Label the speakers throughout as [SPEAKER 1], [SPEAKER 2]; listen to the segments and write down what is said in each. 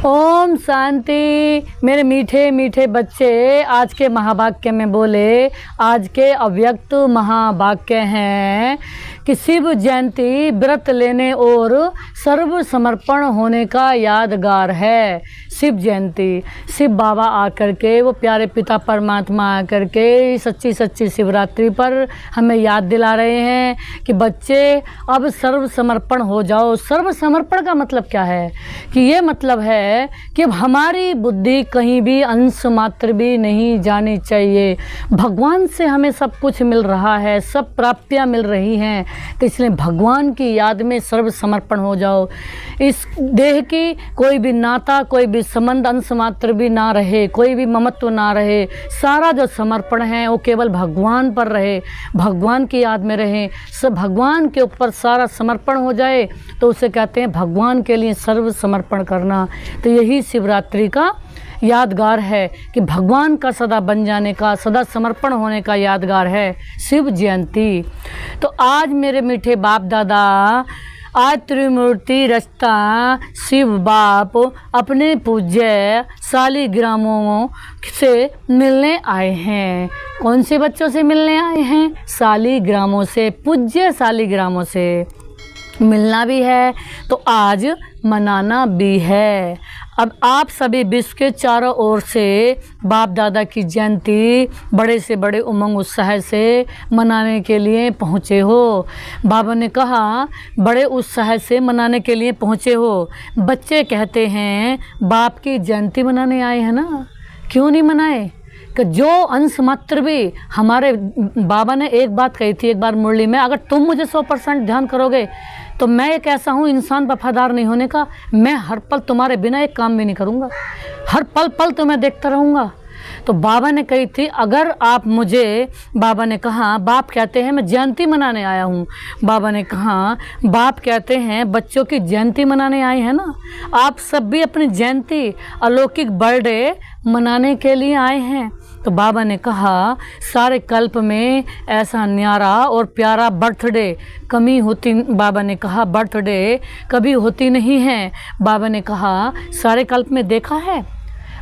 [SPEAKER 1] ओम शांति। मेरे मीठे मीठे बच्चे, आज के महावाक्य में बोले, आज के अव्यक्त महावाक्य हैं कि शिव जयंती व्रत लेने और सर्व समर्पण होने का यादगार है। शिव जयंती, शिव बाबा आकर के, वो प्यारे पिता परमात्मा आकर के सच्ची सच्ची शिवरात्रि पर हमें याद दिला रहे हैं कि बच्चे अब सर्व समर्पण हो जाओ। सर्व समर्पण का मतलब क्या है? कि ये मतलब है कि अब हमारी बुद्धि कहीं भी अंश मात्र भी नहीं जानी चाहिए। भगवान से हमें सब कुछ मिल रहा है, सब प्राप्तियां मिल रही हैं, तो इसलिए भगवान की याद में सर्व समर्पण हो जाओ। इस देह की कोई भी नाता, कोई भी संबंध अंश मात्र भी ना रहे, कोई भी ममत्व ना रहे। सारा जो समर्पण है वो केवल भगवान पर रहे, भगवान की याद में रहे, सब भगवान के ऊपर सारा समर्पण हो जाए, तो उसे कहते हैं भगवान के लिए सर्व समर्पण करना। तो यही शिवरात्रि का यादगार है कि भगवान का सदा बन जाने का, सदा समर्पण होने का यादगार है शिव जयंती। तो आज मेरे मीठे बाप दादा, आज त्रिमूर्ति रचता शिव बाप अपने पूज्य शालिग्रामों से मिलने आए हैं। कौन से बच्चों से मिलने आए हैं? शालिग्रामों से, पूज्य शालिग्रामों से मिलना भी है तो आज मनाना भी है। अब आप सभी विश्व के चारों ओर से बाप दादा की जयंती बड़े से बड़े उमंग उत्साह से मनाने के लिए पहुँचे हो। बाबा ने कहा बड़े उत्साह से मनाने के लिए पहुँचे हो। बच्चे कहते हैं बाप की जयंती मनाने आए हैं ना, क्यों नहीं मनाए? कि जो अंश मात्र भी, हमारे बाबा ने एक बात कही थी एक बार मुरली में, अगर तुम मुझे 100% ध्यान करोगे तो मैं एक ऐसा हूँ इंसान वफादार नहीं होने का, मैं हर पल तुम्हारे बिना एक काम भी नहीं करूँगा, हर पल पल तुम्हें देखता रहूँगा। तो बाबा ने कही थी अगर आप मुझे, बाबा ने कहा, बाप कहते हैं मैं जयंती मनाने आया हूँ। बाबा ने कहा बाप कहते हैं बच्चों की जयंती मनाने आए हैं ना, आप सब भी अपनी जयंती, अलौकिक बर्थडे मनाने के लिए आए हैं। तो बाबा ने कहा सारे कल्प में ऐसा न्यारा और प्यारा बर्थडे कमी होती, बाबा ने कहा बर्थडे कभी होती नहीं है। बाबा ने कहा सारे कल्प में देखा है,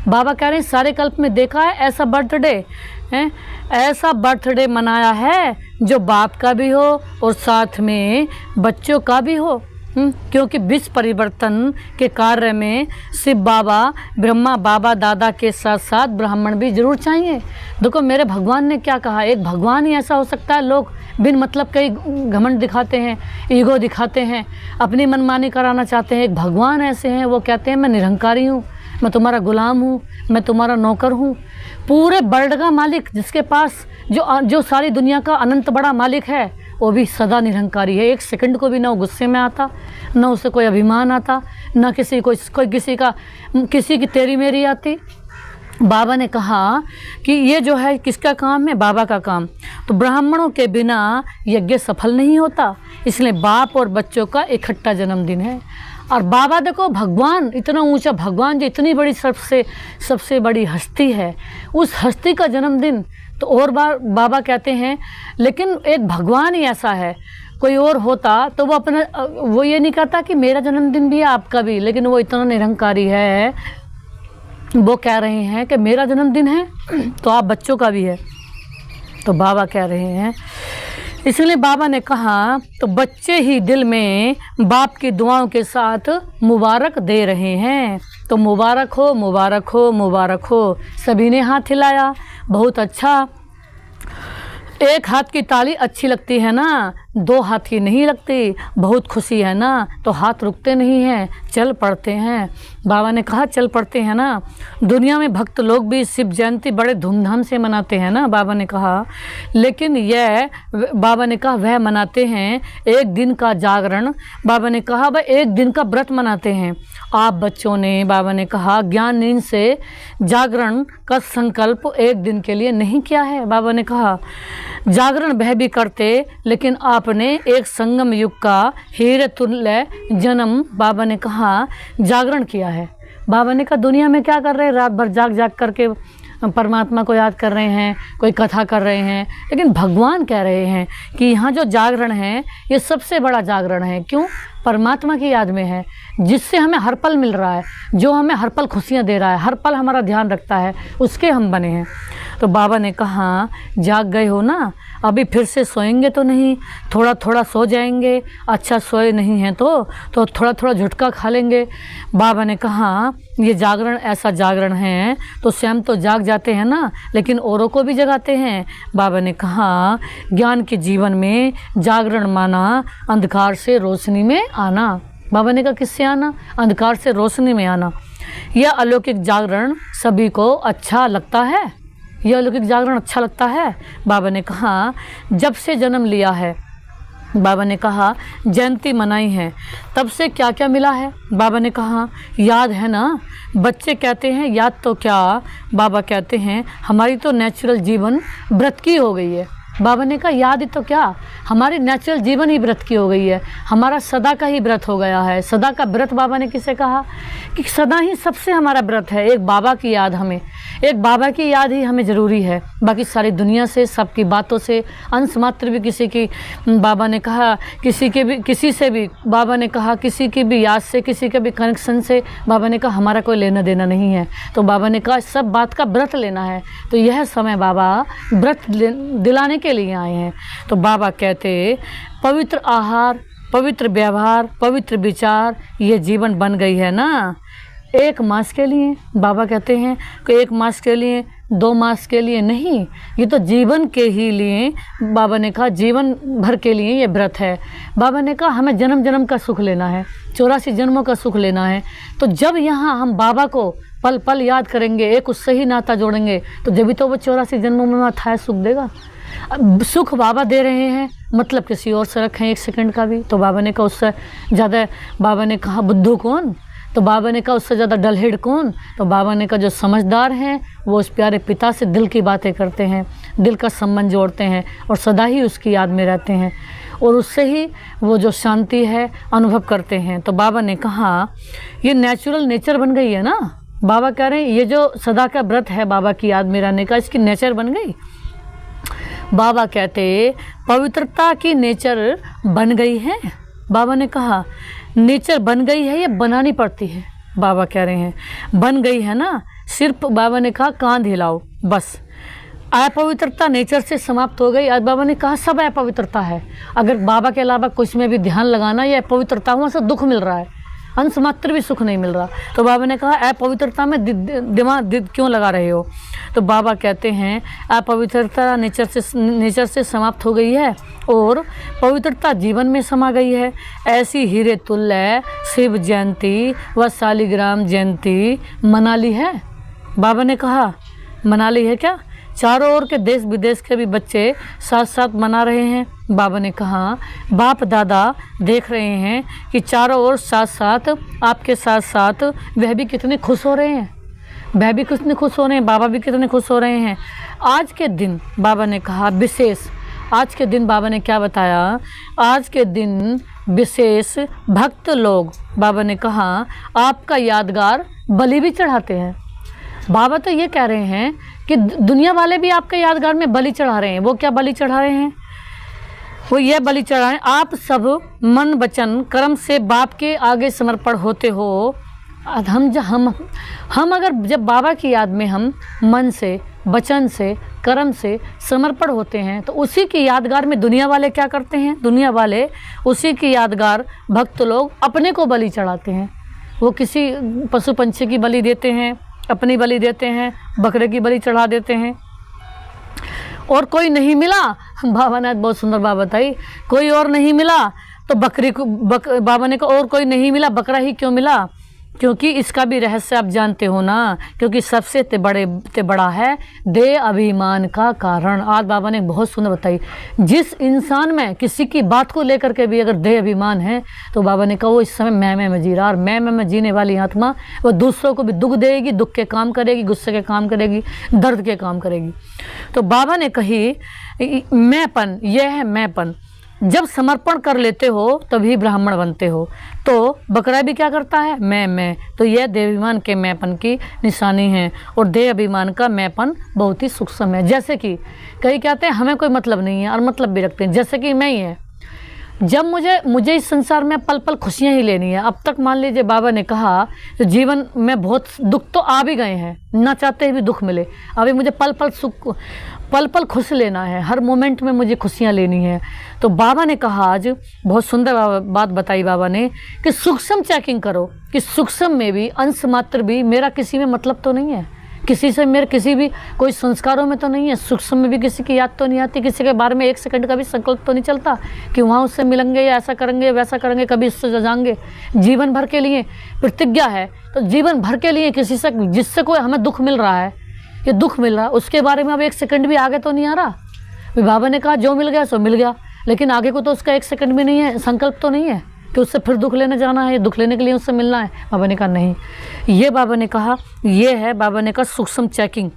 [SPEAKER 1] बाबा कह रहे हैं सारे कल्प में देखा है ऐसा बर्थडे है, ऐसा बर्थडे मनाया है जो बाप का भी हो और साथ में बच्चों का भी हो। क्योंकि विश्व परिवर्तन के कार्य में शिव बाबा, ब्रह्मा बाबा दादा के साथ साथ ब्राह्मण भी जरूर चाहिए। देखो मेरे भगवान ने क्या कहा, एक भगवान ही ऐसा हो सकता है। लोग बिन मतलब कई घमंड दिखाते हैं, ईगो दिखाते हैं, अपनी मनमानी कराना चाहते हैं। एक भगवान ऐसे हैं, वो कहते हैं मैं निरंकारी हूँ, मैं तुम्हारा गुलाम हूँ, मैं तुम्हारा नौकर हूँ। पूरे वर्ल्ड का मालिक, जिसके पास जो सारी दुनिया का अनंत बड़ा मालिक है, वो भी सदा निरंकारी है। एक सेकंड को भी ना वो गुस्से में आता, ना उसे कोई अभिमान आता, ना किसी की तेरी मेरी आती। बाबा ने कहा कि ये जो है किसका काम है? बाबा का काम। तो ब्राह्मणों के बिना यज्ञ सफल नहीं होता, इसलिए बाप और बच्चों का इकट्ठा जन्मदिन है। और बाबा देखो, भगवान, इतना ऊंचा भगवान जो इतनी बड़ी सबसे बड़ी हस्ती है, उस हस्ती का जन्मदिन। तो और बार बाबा कहते हैं लेकिन एक भगवान ही ऐसा है, कोई और होता तो वो ये नहीं कहता कि मेरा जन्मदिन भी है आपका भी, लेकिन वो इतना निरंकारी है, वो कह रहे हैं कि मेरा जन्मदिन है तो आप बच्चों का भी है। तो बाबा कह रहे हैं, इसलिए बाबा ने कहा तो बच्चे ही दिल में बाप की दुआओं के साथ मुबारक दे रहे हैं। तो मुबारक हो, मुबारक हो, मुबारक हो। सभी ने हाथ हिलाया, बहुत अच्छा। एक हाथ की ताली अच्छी लगती है ना, दो हाथ की नहीं लगती। बहुत खुशी है ना तो हाथ रुकते नहीं हैं, चल पड़ते हैं। बाबा ने कहा चल पड़ते हैं ना। दुनिया में भक्त लोग भी शिव जयंती बड़े धूमधाम से मनाते हैं ना, बाबा ने कहा, लेकिन बाबा ने कहा वह मनाते हैं एक दिन का जागरण। बाबा ने कहा वह एक दिन का व्रत मनाते हैं। आप बच्चों ने, बाबा ने कहा, ज्ञान नींद से जागरण का संकल्प एक दिन के लिए नहीं किया है। बाबा ने कहा जागरण वह भी करते, लेकिन आपने एक संगम युग का हीरे तुल्य जन्म, बाबा ने कहा, जागरण किया है। बाबा ने कहा दुनिया में क्या कर रहे हैं, रात भर जाग करके परमात्मा को याद कर रहे हैं, कोई कथा कर रहे हैं, लेकिन भगवान कह रहे हैं कि यहाँ जो जागरण है ये सबसे बड़ा जागरण है। क्यों? परमात्मा की याद में है। जिससे हमें हर पल मिल रहा है, जो हमें हर पल खुशियाँ दे रहा है, हर पल हमारा ध्यान रखता है, उसके हम बने हैं। तो बाबा ने कहा, जाग गए हो ना, अभी फिर से सोएंगे तो नहीं, थोड़ा थोड़ा सो जाएंगे, अच्छा सोए नहीं हैं तो थोड़ा थोड़ा झुटका खा लेंगे। बाबा ने कहा, ये जागरण ऐसा जागरण है तो स्वयं तो जाग जाते हैं ना, लेकिन औरों को भी जगाते हैं। बाबा ने कहा, ज्ञान के जीवन में जागरण माना अंधकार से रोशनी में आना। बाबा ने कहा, किससे आना? अंधकार से रोशनी में आना। यह अलौकिक जागरण सभी को अच्छा लगता है, यह अलौकिक जागरण अच्छा लगता है। बाबा ने कहा, जब से जन्म लिया है, बाबा ने कहा जयंती मनाई है, तब से क्या क्या मिला है? बाबा ने कहा, याद है ना? बच्चे कहते हैं याद तो क्या, बाबा कहते हैं हमारी तो नेचुरल जीवन व्रत की हो गई है। बाबा ने कहा, याद ही तो क्या, हमारी नेचुरल जीवन ही व्रत की हो गई है, हमारा सदा का ही व्रत हो गया है। सदा का व्रत बाबा ने किसे कहा? कि सदा ही सबसे हमारा व्रत है। एक बाबा की याद, हमें एक बाबा की याद ही हमें ज़रूरी है। बाकी सारी दुनिया से, सबकी बातों से, अंश मात्र भी किसी की, बाबा ने कहा किसी से भी बाबा ने कहा किसी की भी याद से, किसी के भी कनेक्शन से, बाबा ने कहा हमारा कोई लेना देना नहीं है। तो बाबा ने कहा सब बात का व्रत लेना है। तो यह समय बाबा व्रत दिलाने के लिए आए हैं। तो बाबा कहते, पवित्र आहार, पवित्र व्यवहार, पवित्र विचार, ये जीवन बन गई है ना एक मास के लिए। बाबा कहते हैं कि एक मास के लिए, 2 मास के लिए नहीं, ये तो जीवन के ही लिए। बाबा ने कहा जीवन भर के लिए ये व्रत है। बाबा ने कहा हमें जन्म जन्म का सुख लेना है, 84 जन्मों का सुख लेना है। तो जब यहाँ हम बाबा को पल पल याद करेंगे, एक उससे ही नाता जोड़ेंगे, तो जब भी तो वो 84 जन्मों में अथाह सुख देगा। सुख बाबा दे रहे हैं, मतलब किसी और से रखें 1 सेकंड का भी। तो बाबा ने कहा उससे ज़्यादा, बाबा ने कहा बुद्धू कौन? तो बाबा ने कहा उससे ज़्यादा डलहेड कौन? तो बाबा ने कहा जो समझदार हैं वो उस प्यारे पिता से दिल की बातें करते हैं, दिल का संबंध जोड़ते हैं और सदा ही उसकी याद में रहते हैं और उससे ही वो जो शांति है अनुभव करते हैं। तो बाबा ने कहा ये नेचुरल नेचर बन गई है ना। बाबा कह रहे हैं ये जो सदा का व्रत है बाबा की याद में रहने का, इसकी नेचर बन गई। बाबा कहते पवित्रता की नेचर बन गई है। बाबा ने कहा नेचर बन गई है, ये बनानी पड़ती है। बाबा कह रहे हैं बन गई है ना, सिर्फ बाबा ने कहा कांध हिलाओ बस। अपवित्रता नेचर से समाप्त हो गई। आज बाबा ने कहा सब अपवित्रता है, अगर बाबा के अलावा कुछ में भी ध्यान लगाना, ये अपवित्रता वहाँ से दुख मिल रहा है, अंश मात्र भी सुख नहीं मिल रहा। तो बाबा ने कहा अपवित्रता में दिमाग क्यों लगा रहे हो? तो बाबा कहते हैं अपवित्रता नेचर से समाप्त हो गई है और पवित्रता जीवन में समा गई है। ऐसी हीरे तुल्य शिव जयंती व शालिग्राम जयंती मना ली है। बाबा ने कहा मना ली है क्या? चारों ओर के देश विदेश के भी बच्चे साथ साथ मना रहे हैं। बाबा ने कहा बाप दादा देख रहे हैं कि चारों ओर साथ साथ आपके साथ साथ वह भी कितने खुश हो रहे हैं, वह भी कितने खुश हो रहे हैं, बाबा भी कितने खुश हो रहे हैं। आज के दिन बाबा ने कहा विशेष, आज के दिन बाबा ने क्या बताया? आज के दिन विशेष भक्त लोग, बाबा ने कहा आपका यादगार बलि भी चढ़ाते हैं। बाबा तो ये कह रहे हैं कि दुनिया वाले भी आपके यादगार में बलि चढ़ा रहे हैं। वो क्या बलि चढ़ा रहे हैं? वो ये बलि चढ़ा रहे हैं आप सब मन वचन कर्म से बाप के आगे समर्पण होते हो। हम अगर जब बाबा की याद में हम मन से, वचन से, कर्म से समर्पण होते हैं तो उसी की यादगार में दुनिया वाले क्या करते हैं? दुनिया वाले उसी की यादगार भक्त लोग अपने को बलि चढ़ाते हैं। वो किसी पशु पंछी की बलि देते हैं, अपनी बलि देते हैं, बकरे की बलि चढ़ा देते हैं। और कोई नहीं मिला, बाबा ने बहुत सुंदर बात बताई, कोई और नहीं मिला तो बकरी को बाबा ने कहा और कोई नहीं मिला, बकरा ही क्यों मिला? क्योंकि इसका भी रहस्य आप जानते हो ना, क्योंकि सबसे बड़ा है देह अभिमान का कारण। आज बाबा ने बहुत सुंदर बताई, जिस इंसान में किसी की बात को लेकर के भी अगर देह अभिमान है तो बाबा ने कहा वो इस समय मैं जी रहा, और मैं जीने वाली आत्मा वो दूसरों को भी दुख देगी, दुख के काम करेगी, गुस्से के काम करेगी, दर्द के काम करेगी। तो बाबा ने कही मैंपन, यह है मैंपन। जब समर्पण कर लेते हो तभी ब्राह्मण बनते हो। तो बकरा भी क्या करता है? मैं। तो यह देह अभिमान के मैंपन की निशानी है और देह अभिमान का मैंपन बहुत ही सूक्ष्म है। जैसे कि कई कहते हैं हमें कोई मतलब नहीं है और मतलब भी रखते हैं, जैसे कि मैं ही है। जब मुझे इस संसार में पल पल खुशियाँ ही लेनी है। अब तक मान लीजिए बाबा ने कहा तो जीवन में बहुत दुख तो आ भी गए हैं, ना चाहते भी दुख मिले। अभी मुझे पल पल सुख, पल पल खुश लेना है, हर मोमेंट में मुझे खुशियाँ लेनी है। तो बाबा ने कहा आज बहुत सुंदर बात बताई बाबा ने कि सूक्ष्म चेकिंग करो कि सूक्ष्म में भी अंश मात्र भी मेरा किसी में मतलब तो नहीं है, किसी से मेरे किसी भी कोई संस्कारों में तो नहीं है, सूक्ष्म में भी किसी की याद तो नहीं आती, किसी के बारे में एक सेकंड का भी संकल्प तो नहीं चलता कि वहाँ उससे मिलेंगे या ऐसा करेंगे वैसा करेंगे, कभी इससे जाएंगे। जीवन भर के लिए प्रतिज्ञा है, तो जीवन भर के लिए किसी से जिससे कोई हमें दुख मिल रहा है, ये दुख मिल रहा है, उसके बारे में अब एक सेकंड भी आगे तो नहीं आ रहा। बाबा ने कहा जो मिल गया सो मिल गया, लेकिन आगे को तो उसका एक सेकंड भी नहीं है, संकल्प तो नहीं है कि उससे फिर दुख लेने जाना है, दुख लेने के लिए उससे मिलना है। बाबा ने कहा नहीं, ये बाबा ने कहा ये है, बाबा ने कहा सूक्ष्म चेकिंग।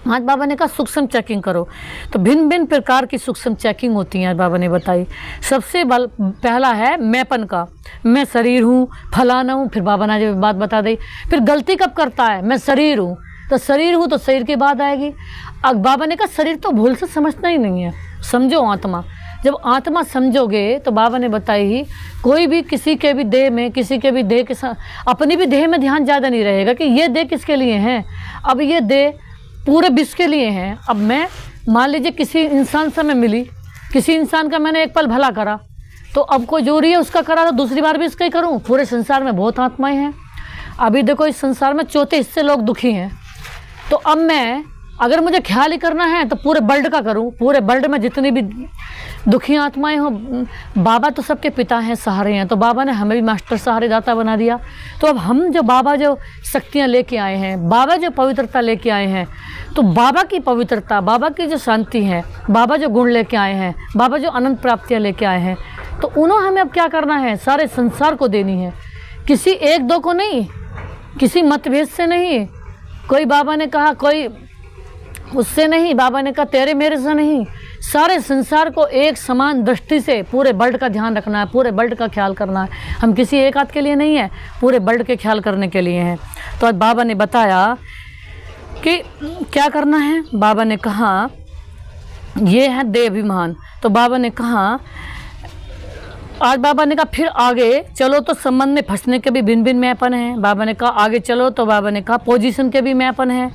[SPEAKER 1] आज बाबा ने कहा सूक्ष्म चेकिंग करो। तो भिन्न भिन्न प्रकार की सूक्ष्म चेकिंग होती है, आज बाबा ने बताई। सबसे पहला है मैंपन का, मैं शरीर हूँ, फलाना हूँ। फिर बाबा ने जब बात बता दी, फिर गलती कब करता है, मैं शरीर हूँ, तो शरीर हूँ तो शरीर की बात आएगी। अब बाबा ने कहा शरीर तो भूल से समझना ही नहीं है, समझो आत्मा। जब आत्मा समझोगे तो बाबा ने बताई कोई भी किसी के भी देह में, किसी के भी देह के साथ, अपनी भी देह में ध्यान ज़्यादा नहीं रहेगा कि ये देह किसके लिए है। अब ये देह पूरे विश्व के लिए है। अब मैं मान लीजिए किसी इंसान से मैं मिली, किसी इंसान का मैंने एक पल भला करा, तो अब कोई जोरी है उसका करा तो दूसरी बार भी इसका ही करूँ। पूरे संसार में बहुत आत्माएँ हैं। अभी देखो इस संसार में 34 हिस्से लोग दुखी हैं, तो अब मैं अगर मुझे ख्याल ही करना है तो पूरे वर्ल्ड का करूं, पूरे वर्ल्ड में जितनी भी दुखी आत्माएं हों। बाबा तो सबके पिता हैं, सहारे हैं, तो बाबा ने हमें भी मास्टर सहारे दाता बना दिया। तो अब हम जो बाबा जो शक्तियां लेके आए हैं, बाबा जो पवित्रता लेके आए हैं, तो बाबा की पवित्रता, बाबा की जो शांति है, बाबा जो गुण लेके आए हैं, बाबा जो अनंत प्राप्तियाँ लेके आए हैं, तो उन्होंने हमें अब क्या करना है, सारे संसार को देनी है। किसी एक दो को नहीं, किसी मतभेद से नहीं। कोई बाबा ने कहा कोई उससे नहीं, बाबा ने कहा तेरे मेरे से नहीं, सारे संसार को एक समान दृष्टि से पूरे वर्ल्ड का ध्यान रखना है, पूरे वर्ल्ड का ख्याल करना है। हम किसी एक आध के लिए नहीं है, पूरे वर्ल्ड के ख्याल करने के लिए हैं। तो आज बाबा ने बताया कि क्या करना है। बाबा ने कहा ये है देहाभिमान। तो बाबा ने कहा आज बाबा ने कहा फिर आगे चलो तो संबंध में फंसने के भी भिन्न भिन्न मैपन हैं। बाबा ने कहा आगे चलो तो बाबा ने कहा पोजीशन के भी मैपन है,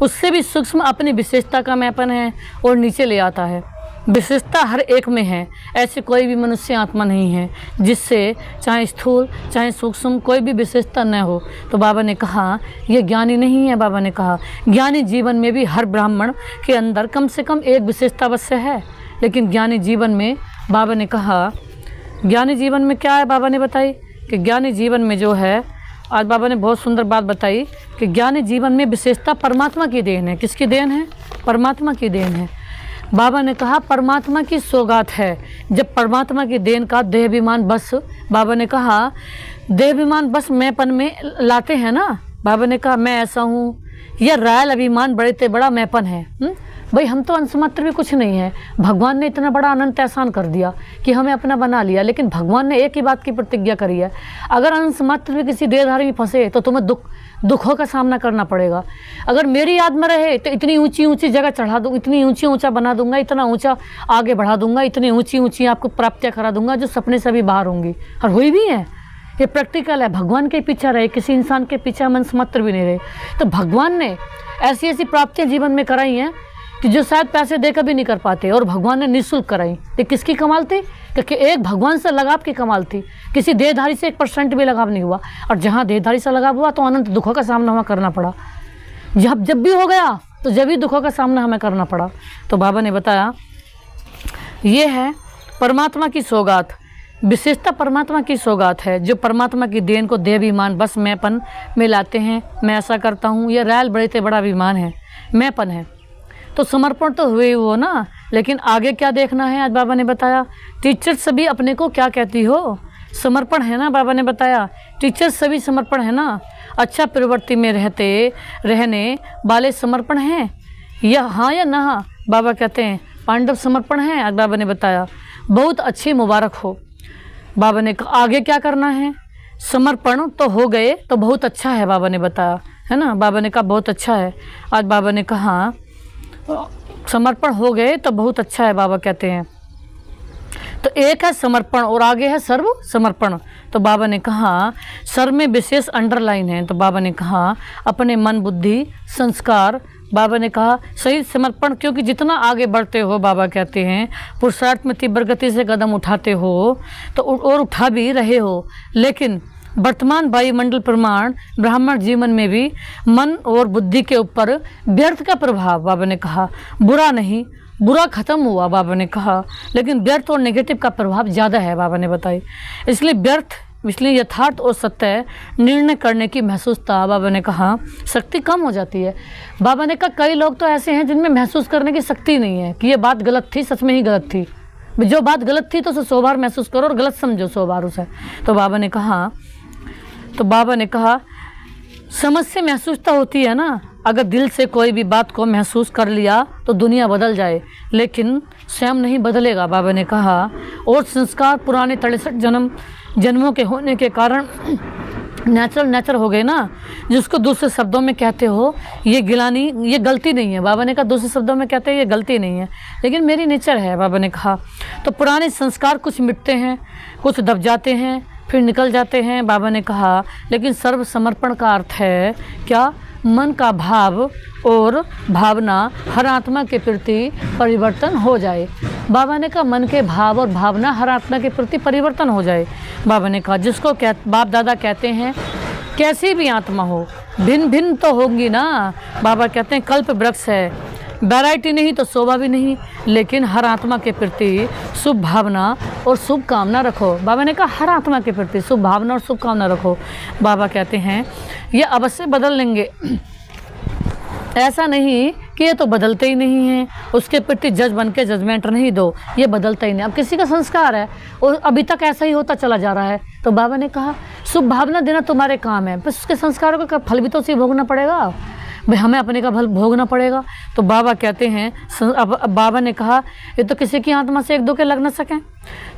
[SPEAKER 1] उससे भी सूक्ष्म अपनी विशेषता का मैपन है और नीचे ले आता है। विशेषता हर एक में है, ऐसे कोई भी मनुष्य आत्मा नहीं है जिससे चाहे स्थूल चाहे सूक्ष्म कोई भी विशेषता न हो। तो बाबा ने कहा ये ज्ञानी नहीं है। बाबा ने कहा ज्ञानी जीवन में भी हर ब्राह्मण के अंदर कम से कम एक विशेषता अवश्य है, लेकिन ज्ञानी जीवन में बाबा ने कहा ज्ञानी जीवन में क्या है। बाबा ने बताई कि ज्ञानी जीवन में जो है, आज बाबा ने बहुत सुंदर बात बताई कि ज्ञानी जीवन में विशेषता परमात्मा की देन है। किसकी देन है? परमात्मा की देन है। बाबा ने कहा परमात्मा की सौगात है। जब परमात्मा की देन का देहाभिमान बस, बाबा ने कहा देहाभिमान बस मैंपन में लाते हैं ना। बाबा ने कहा मैं ऐसा हूँ, यह रायल अभिमान बड़े से बड़ा मैंपन है। भाई हम तो अंश मात्र भी कुछ नहीं है। भगवान ने इतना बड़ा अनंत एहसान कर दिया कि हमें अपना बना लिया, लेकिन भगवान ने एक ही बात की प्रतिज्ञा करी है, अगर अंश मात्र भी किसी देहधारी में फंसे तो तुम्हें दुखों का सामना करना पड़ेगा। अगर मेरी याद में रहे तो इतनी ऊंची ऊंची जगह चढ़ा दूँ, इतनी ऊंचा बना दूंगा, इतना ऊंचा आगे बढ़ा दूंगा, इतनी ऊंची आपको प्राप्तियाँ करा दूंगा जो सपने से भी बाहर होंगी और हुई भी हैं। ये प्रैक्टिकल है। भगवान के पीछे रहे, किसी इंसान के पीछे हम अंश मात्र भी नहीं रहे। तो भगवान ने ऐसी ऐसी प्राप्तियाँ जीवन में कराई हैं कि जो शायद पैसे देकर भी नहीं कर पाते, और भगवान ने निःशुल्क कराई। ये किसकी कमाल थी? क्योंकि एक भगवान से लगाव की कमाल थी। किसी देहधारी से 1% भी लगाव नहीं हुआ, और जहाँ देहधारी से लगाव हुआ तो अनंत दुखों का सामना हमें करना पड़ा। जब भी हो गया तो जब भी दुखों का सामना हमें करना पड़ा। तो बाबा ने बताया ये है परमात्मा की सौगात। विशेषता परमात्मा की सौगात है, जो परमात्मा की देन को देहाभिमान बस मैंपन में लाते हैं। मैं ऐसा करता हूँ, यह रायल बड़े से बड़ा अभिमान है, मैंपन है। तो समर्पण तो हुए वो ना, लेकिन आगे क्या देखना है। आज बाबा ने बताया टीचर सभी अपने को क्या कहती हो, समर्पण है ना। बाबा ने बताया टीचर सभी समर्पण है ना। अच्छा प्रवृत्ति में रहने वाले समर्पण हैं या हाँ या ना। बाबा कहते हैं पांडव समर्पण हैं। आज बाबा ने बताया बहुत अच्छी मुबारक हो। बाबा ने कहा आगे क्या करना है। समर्पण तो हो गए तो बहुत अच्छा है, बाबा ने बताया है ना। बाबा ने कहा बहुत अच्छा है। आज बाबा ने कहा समर्पण हो गए तो बहुत अच्छा है, बाबा कहते हैं। तो एक है समर्पण और आगे है सर्व समर्पण। तो बाबा ने कहा सर में विशेष अंडरलाइन है। तो बाबा ने कहा अपने मन बुद्धि संस्कार, बाबा ने कहा सही समर्पण, क्योंकि जितना आगे बढ़ते हो बाबा कहते हैं पुरुषार्थ में तीव्र गति से कदम उठाते हो तो और उठा भी रहे हो, लेकिन वर्तमान वायुमंडल प्रमाण ब्राह्मण जीवन में भी मन और बुद्धि के ऊपर व्यर्थ का प्रभाव, बाबा ने कहा बुरा नहीं, बुरा खत्म हुआ बाबा ने कहा, लेकिन व्यर्थ और नेगेटिव का प्रभाव ज़्यादा है बाबा ने बताई। इसलिए यथार्थ और सत्य निर्णय करने की महसूसता, बाबा ने कहा शक्ति कम हो जाती है। बाबा ने कहा कई लोग तो ऐसे हैं जिनमें महसूस करने की शक्ति नहीं है कि ये बात गलत थी, सच में ही गलत थी। जो बात गलत थी तो उसे 100 बार महसूस करो और गलत समझो 100 बार उसे। तो बाबा ने कहा समझ से महसूस तो होती है ना, अगर दिल से कोई भी बात को महसूस कर लिया तो दुनिया बदल जाए, लेकिन स्वयं नहीं बदलेगा, बाबा ने कहा। और संस्कार पुराने 63 जन्मों के होने के कारण नेचर हो गए ना, जिसको दूसरे शब्दों में कहते हो ये गिलानी, ये गलती नहीं है। बाबा ने कहा दूसरे शब्दों में कहते हैं ये गलती नहीं है, लेकिन मेरी नेचर है, बाबा ने कहा। तो पुराने संस्कार कुछ मिटते हैं, कुछ दब जाते हैं, फिर निकल जाते हैं, बाबा ने कहा। लेकिन सर्व समर्पण का अर्थ है क्या? मन का भाव और भावना हर आत्मा के प्रति परिवर्तन हो जाए। बाबा ने कहा मन के भाव और भावना हर आत्मा के प्रति परिवर्तन हो जाए। बाबा ने कहा जिसको बाप दादा कहते हैं कैसी भी आत्मा हो भिन्न भिन्न तो होंगी ना। बाबा कहते हैं कल्प वृक्ष है, वैरायटी नहीं तो शोभा भी नहीं, लेकिन हर आत्मा के प्रति शुभ भावना और शुभ कामना रखो। बाबा ने कहा हर आत्मा के प्रति शुभ भावना और शुभ कामना रखो। बाबा कहते हैं ये अवश्य बदल लेंगे, ऐसा नहीं कि ये तो बदलते ही नहीं हैं, उसके प्रति जज बन के जजमेंट नहीं दो, ये बदलता ही नहीं। अब किसी का संस्कार है और अभी तक ऐसा ही होता चला जा रहा है, तो बाबा ने कहा शुभ भावना देना तुम्हारे काम है, बस उसके संस्कारों का फल भी तो उसे भोगना पड़ेगा भाई, हमें अपने का फल भोगना पड़ेगा। तो बाबा कहते हैं अब बाबा ने कहा ये तो किसी की आत्मा से एक दो के लग ना सकें।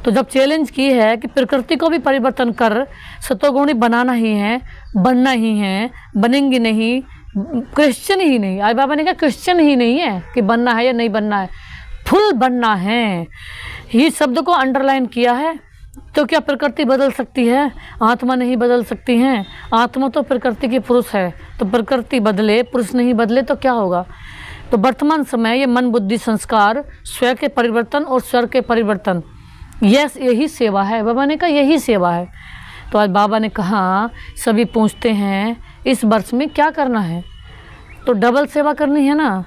[SPEAKER 1] तो जब चैलेंज की है कि प्रकृति को भी परिवर्तन कर सतोगुणी बनाना ही है, बनना ही है, बनेंगे नहीं, क्रिश्चियन ही नहीं। आज बाबा ने कहा क्रिश्चियन ही नहीं है कि बनना है या नहीं बनना है, फुल बनना है। ये शब्द को अंडरलाइन किया है। तो क्या प्रकृति बदल सकती है? आत्मा नहीं बदल सकती हैं। आत्मा तो प्रकृति की पुरुष है, तो प्रकृति बदले पुरुष नहीं बदले तो क्या होगा? तो वर्तमान समय ये मन बुद्धि संस्कार स्वयं के परिवर्तन और स्वर्ग के परिवर्तन, यही सेवा है। बाबा ने कहा यही सेवा है। तो आज बाबा ने कहा सभी पूछते हैं इस वर्ष में क्या करना है, तो डबल सेवा करनी है ना।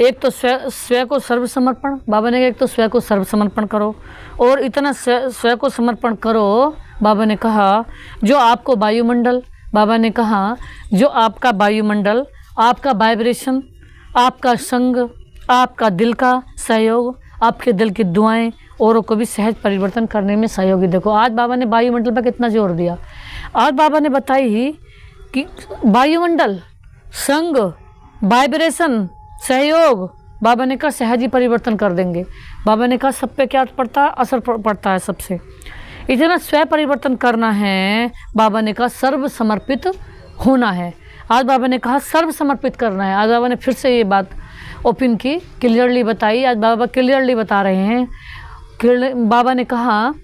[SPEAKER 1] एक तो स्वयं को सर्वसमर्पण, बाबा ने कहा एक तो स्वयं को सर्वसमर्पण करो और इतना स्वयं को समर्पण करो। बाबा ने कहा जो आपको वायुमंडल, बाबा ने कहा जो आपका वायुमंडल, आपका वाइब्रेशन, आपका संग, आपका दिल का सहयोग, आपके दिल की दुआएं औरों को भी सहज परिवर्तन करने में सहयोगी। देखो आज बाबा ने वायुमंडल पर कितना जोर दिया। आज बाबा ने बताई ही कि वायुमंडल, संग, वाइब्रेशन, सहयोग, बाबा ने कहा सहज ही परिवर्तन कर देंगे। बाबा ने कहा सब पे क्या पड़ता है? असर पड़ता है सबसे। इतना स्वयं परिवर्तन करना है। बाबा ने कहा सर्व समर्पित होना है। आज बाबा ने कहा सर्व समर्पित करना है। आज बाबा ने फिर से ये बात ओपन की, क्लियरली बताई। आज बाबा क्लियरली बता रहे हैं। बाबा ने कहा,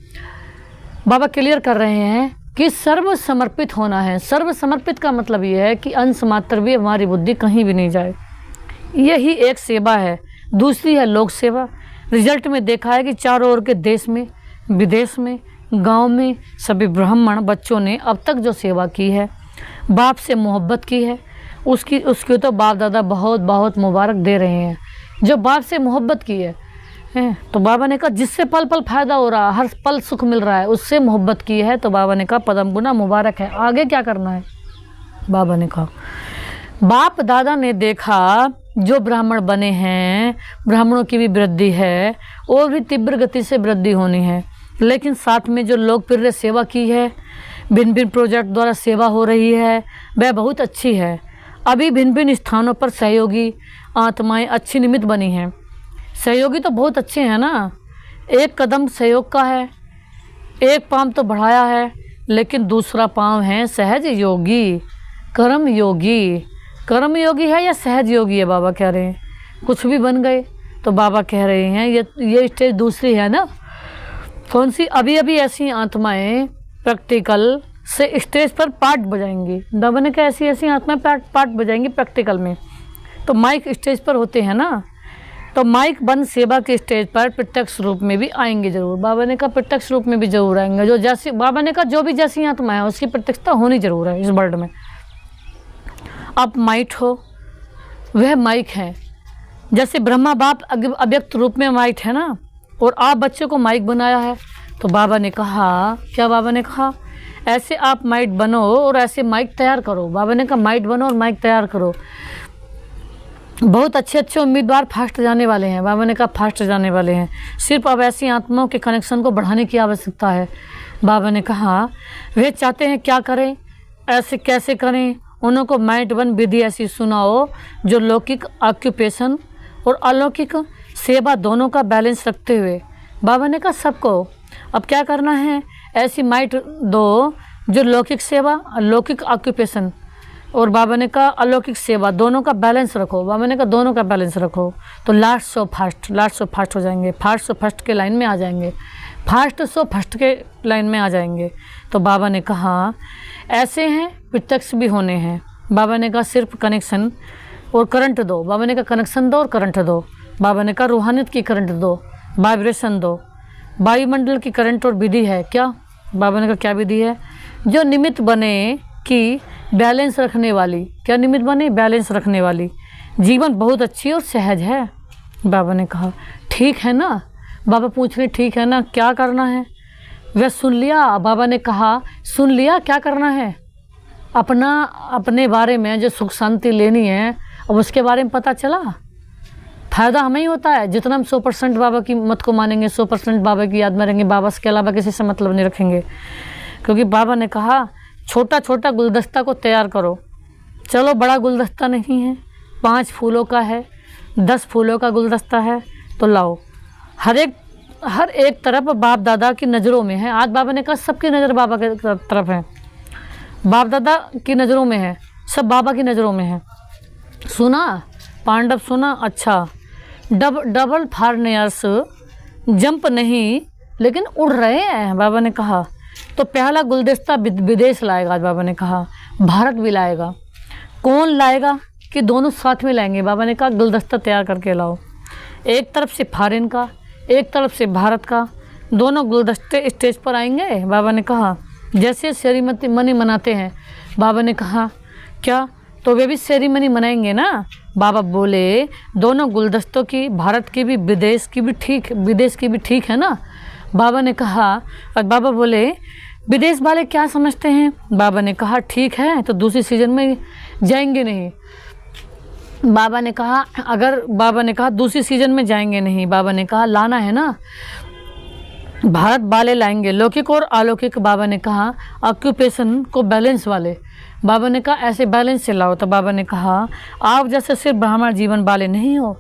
[SPEAKER 1] बाबा क्लियर कर रहे हैं कि सर्व समर्पित होना है। सर्व समर्पित का मतलब ये है कि अंश मात्र भी हमारी बुद्धि कहीं भी नहीं जाए, यही एक सेवा है। दूसरी है लोक सेवा। रिजल्ट में देखा है कि चारों ओर के देश में, विदेश में, गांव में सभी ब्राह्मण बच्चों ने अब तक जो सेवा की है, बाप से मोहब्बत की है, उसकी तो बाप दादा बहुत बहुत मुबारक दे रहे हैं। जो बाप से मोहब्बत की है तो बाबा ने कहा जिससे पल पल फ़ायदा हो रहा है, हर पल सुख मिल रहा है, उससे मोहब्बत की है, तो बाबा ने कहा पदम गुना मुबारक है। आगे क्या करना है? बाबा ने कहा बाप दादा ने देखा जो ब्राह्मण बने हैं, ब्राह्मणों की भी वृद्धि है और भी तीव्र गति से वृद्धि होनी है। लेकिन साथ में जो लोग प्रेरित सेवा की है, भिन्न भिन्न प्रोजेक्ट द्वारा सेवा हो रही है, वह बहुत अच्छी है। अभी भिन्न भिन्न स्थानों पर सहयोगी आत्माएं अच्छी निमित्त बनी हैं। सहयोगी तो बहुत अच्छे हैं ना। एक कदम सहयोग का है, एक पाँव तो बढ़ाया है, लेकिन दूसरा पाँव है सहज योगी, कर्म योगी। कर्म योगी है या सहज योगी है? बाबा कह रहे हैं कुछ भी बन गए। तो बाबा कह रहे हैं ये स्टेज दूसरी है ना। कौन सी? अभी अभी ऐसी आत्माएं प्रैक्टिकल से स्टेज पर पार्ट बजाएंगी। बाबा ने कहा ऐसी ऐसी आत्माएं पार्ट बजाएंगी प्रैक्टिकल में। तो माइक स्टेज पर होते हैं ना, तो माइक बंद सेवा के स्टेज पर प्रत्यक्ष रूप में भी आएंगे जरूर। बाबा ने कहा प्रत्यक्ष रूप में भी जरूर आएंगे। जो जैसी, बाबा ने कहा जो भी जैसी आत्मा है उसकी प्रत्यक्षता होनी जरूर है इस वर्ल्ड में। आप माइट हो, वह माइक है। जैसे ब्रह्मा बाप अव्यक्त रूप में माइट है ना, और आप बच्चे को माइक बनाया है। तो बाबा ने कहा, क्या बाबा ने कहा? ऐसे आप माइट बनो और ऐसे माइक तैयार करो। बाबा ने कहा माइट बनो और माइक तैयार करो। बहुत अच्छे अच्छे उम्मीदवार फास्ट जाने वाले हैं। बाबा ने कहा फास्ट जाने वाले हैं, सिर्फ अब ऐसी आत्माओं के कनेक्शन को बढ़ाने की आवश्यकता है। बाबा ने कहा वे चाहते हैं क्या करें, ऐसे कैसे करें, उनको माइट वन विधि ऐसी सुनाओ जो लौकिक ऑक्यूपेशन और अलौकिक सेवा दोनों का बैलेंस रखते हुए। बाबा ने कहा सबको अब क्या करना है, ऐसी माइट दो जो लौकिक सेवा, अलौकिक ऑक्यूपेशन, और बाबा ने कहा अलौकिक सेवा दोनों का बैलेंस रखो। बाबा ने कहा दोनों का बैलेंस रखो तो लास्ट सो फास्ट हो जाएंगे, फास्ट सो फर्स्ट के लाइन में आ जाएंगे, फास्ट सो फर्स्ट के लाइन में आ जाएंगे। तो बाबा ने कहा ऐसे हैं प्रत्यक्ष भी होने हैं। बाबा ने कहा सिर्फ कनेक्शन और करंट दो। बाबा ने कहा कनेक्शन दो और करंट दो। बाबा ने कहा रूहानियत की करंट दो, वाइब्रेशन दो, वायुमंडल की करंट और विधि है क्या? बाबा ने कहा क्या विधि है? जो निमित्त बने कि बैलेंस रखने वाली। क्या निमित्त बने? बैलेंस रखने वाली। जीवन बहुत अच्छी और सहज है। बाबा ने कहा ठीक है ना। बाबा पूछ रहे ठीक है ना, क्या करना है? वह सुन लिया। बाबा ने कहा सुन लिया, क्या करना है? अपने बारे में जो सुख शांति लेनी है, अब उसके बारे में पता चला। फ़ायदा हमें ही होता है जितना हम 100% बाबा की मत को मानेंगे, 100% बाबा की याद में रहेंगे, बाबा के अलावा किसी से मतलब नहीं रखेंगे। क्योंकि बाबा ने कहा छोटा छोटा गुलदस्ता को तैयार करो। चलो बड़ा गुलदस्ता नहीं है, 5 फूलों का है, 10 फूलों का गुलदस्ता है, तो लाओ। हर एक तरफ बाप दादा की नज़रों में है। आज बाबा ने कहा सबकी नज़र बाबा की तरफ है, बाप दादा की नज़रों में है, सब बाबा की नज़रों में है। सुना पांडव, सुना? अच्छा, डबल फार्नियर्स जंप नहीं लेकिन उड़ रहे हैं। बाबा ने कहा तो पहला गुलदस्ता विदेश लाएगा। आज बाबा ने कहा भारत भी लाएगा। कौन लाएगा? कि दोनों साथ में लाएंगे। बाबा ने कहा गुलदस्ता तैयार करके लाओ, एक तरफ से फॉरेन का, एक तरफ से भारत का, दोनों गुलदस्ते स्टेज पर आएंगे। बाबा ने कहा जैसे सेरेमनी मनाते हैं। बाबा ने कहा क्या? तो वे भी सेरेमनी मनाएंगे ना। बाबा बोले दोनों गुलदस्तों की, भारत की भी विदेश की भी ठीक है ना। बाबा ने कहा, और बाबा बोले विदेश वाले क्या समझते हैं? बाबा ने कहा ठीक है, तो दूसरी सीजन में जाएंगे नहीं। बाबा ने कहा दूसरी सीजन में जाएंगे नहीं। बाबा ने कहा लाना है ना, भारत वाले लाएंगे, लौकिक और अलौकिक। बाबा ने कहा ऑक्यूपेशन को बैलेंस वाले। बाबा ने कहा ऐसे बैलेंस से लाओ। तो बाबा ने कहा आप जैसे सिर्फ ब्राह्मण जीवन वाले नहीं हो,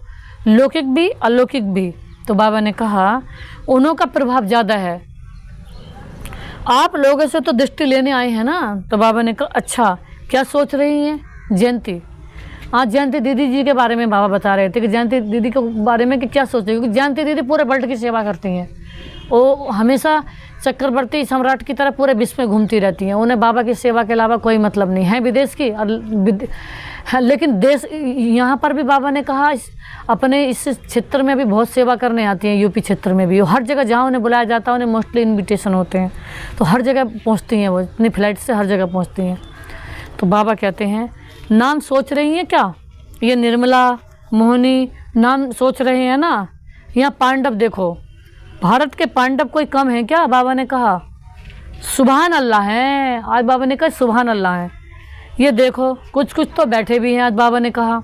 [SPEAKER 1] लौकिक भी अलौकिक भी। तो बाबा ने कहा उन्हों का प्रभाव ज़्यादा है, आप लोगों से तो दृष्टि लेने आए हैं ना। तो बाबा ने कहा अच्छा क्या सोच रही हैं? जयंती, आज जयंती दीदी जी के बारे में बाबा बता रहे थे कि जयंती दीदी के बारे में कि क्या सोच रही है, क्योंकि जयंती दीदी पूरे वर्ल्ड की सेवा करती हैं। वो हमेशा चक्रवर्ती सम्राट की तरह पूरे विश्व में घूमती रहती हैं। उन्हें बाबा की सेवा के अलावा कोई मतलब नहीं है विदेश की, लेकिन देश यहाँ पर भी बाबा ने कहा अपने इस क्षेत्र में भी बहुत सेवा करने आती हैं। यूपी क्षेत्र में भी हर जगह जहाँ उन्हें बुलाया जाता है उन्हें मोस्टली इन्विटेशन होते हैं, तो हर जगह पहुँचती हैं। वो अपनी फ्लाइट से हर जगह पहुँचती हैं। तो बाबा कहते हैं नाम सोच रही हैं क्या? ये निर्मला, मोहिनी नाम सोच रहे हैं ना। यहाँ पांडव देखो, भारत के पांडव कोई कम है क्या? बाबा ने कहा सुभान अल्लाह हैं। आज बाबा ने कहा सुभान अल्लाह हैं। ये देखो कुछ तो बैठे भी हैं। आज बाबा ने कहा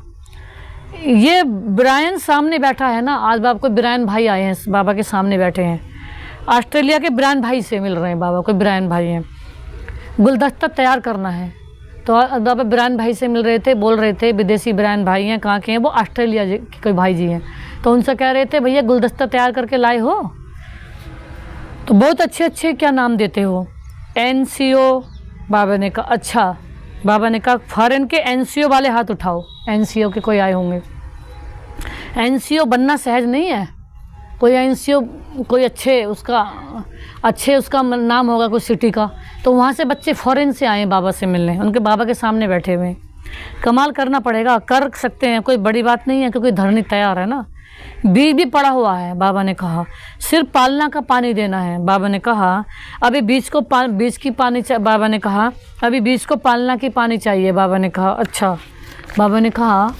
[SPEAKER 1] ये ब्रायन सामने बैठा है ना। आज बाबा को ब्रायन भाई आए हैं, बाबा के सामने बैठे हैं। ऑस्ट्रेलिया के ब्रायन भाई से मिल रहे हैं बाबा को, ब्रायन भाई हैं। गुलदस्ता तैयार करना है तो बाबा ब्रायन भाई से मिल रहे थे, बोल रहे थे विदेशी ब्रायन भाई हैं, कहाँ के हैं? वो ऑस्ट्रेलिया के कोई भाई जी हैं। तो उनसे कह रहे थे भैया गुलदस्ता तैयार करके लाए हो तो बहुत अच्छे क्या नाम देते हो? NCO। बाबा ने कहा अच्छा। बाबा ने कहा फॉरेन के NCO वाले हाथ उठाओ। NCO के कोई आए होंगे। NCO बनना सहज नहीं है। कोई NCO कोई अच्छे उसका अच्छे उसका नाम होगा कुछ सिटी का, तो वहाँ से बच्चे फ़ॉरेन से आए बाबा से मिलने, उनके बाबा के सामने बैठे हुए हैं। कमाल करना पड़ेगा, कर सकते हैं, कोई बड़ी बात नहीं है, क्योंकि धरनी तैयार है ना। बीज भी पड़ा हुआ है, बाबा ने कहा सिर्फ पालना का पानी देना है। बाबा ने कहा अभी बीज की पानी बाबा ने कहा अभी बीज को पालना की पानी चाहिए। बाबा ने कहा अच्छा। बाबा ने कहा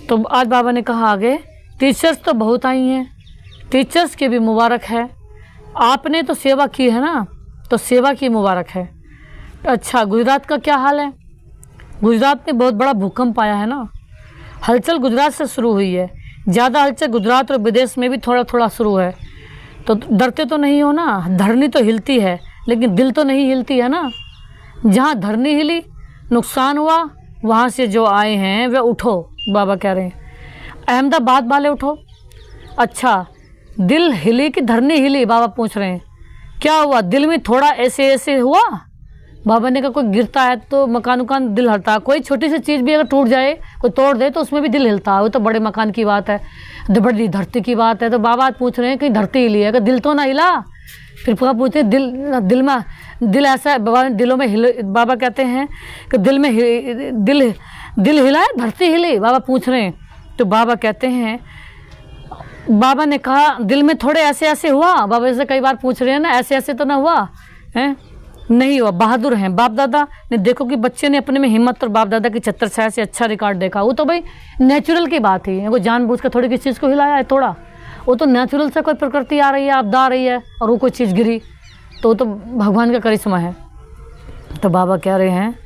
[SPEAKER 1] तो आज बाबा ने कहा आगे, टीचर्स तो बहुत आई हैं, टीचर्स की भी मुबारक है, आपने तो सेवा की है ना, तो सेवा की मुबारक है। अच्छा, गुजरात का क्या हाल है? गुजरात में बहुत बड़ा भूकंप आया है ना, हलचल गुजरात से शुरू हुई है, ज़्यादा हलचल गुजरात और विदेश में भी थोड़ा थोड़ा शुरू है। तो डरते तो नहीं हो ना, धरनी तो हिलती है लेकिन दिल तो नहीं हिलती है ना। जहाँ धरनी हिली, नुकसान हुआ, वहाँ से जो आए हैं वे उठो, बाबा कह रहे हैं। अहमदाबाद वाले उठो। अच्छा, दिल हिली कि धरनी हिली? बाबा पूछ रहे हैं। क्या हुआ, दिल में थोड़ा ऐसे ऐसे हुआ? बाबा ने कहा कोई गिरता है तो मकान उकान दिल हिलता है, कोई छोटी सी चीज़ भी अगर टूट जाए, कोई तोड़ दे तो उसमें भी दिल हिलता है, वो तो बड़े मकान की बात है, बड़ी धरती की बात है। तो बाबा पूछ रहे हैं कि धरती हिली है, कि दिल तो ना हिला? फिर पूछते दिल ऐसा है, बाबा दिलों में हिल, बाबा कहते हैं कि दिल हिला है, धरती हिली? बाबा पूछ रहे हैं। तो बाबा कहते हैं, बाबा ने कहा दिल में थोड़े ऐसे ऐसे हुआ? बाबा से कई बार पूछ रहे हैं ना, ऐसे ऐसे तो ना हुआ है? नहीं हुआ। बहादुर हैं बाप दादा ने, देखो कि बच्चे ने अपने में हिम्मत और बाप दादा की छत्र छाया से अच्छा रिकॉर्ड देखा। वो तो भाई नेचुरल की बात ही है, वो जानबूझ कर थोड़ी किसी चीज़ को हिलाया है थोड़ा, वो तो नेचुरल से कोई प्रकृति आ रही है, आपदा आ रही है और वो कोई चीज़ गिरी, तो वो तो भगवान का करिश्मा है। तो बाबा कह रहे हैं,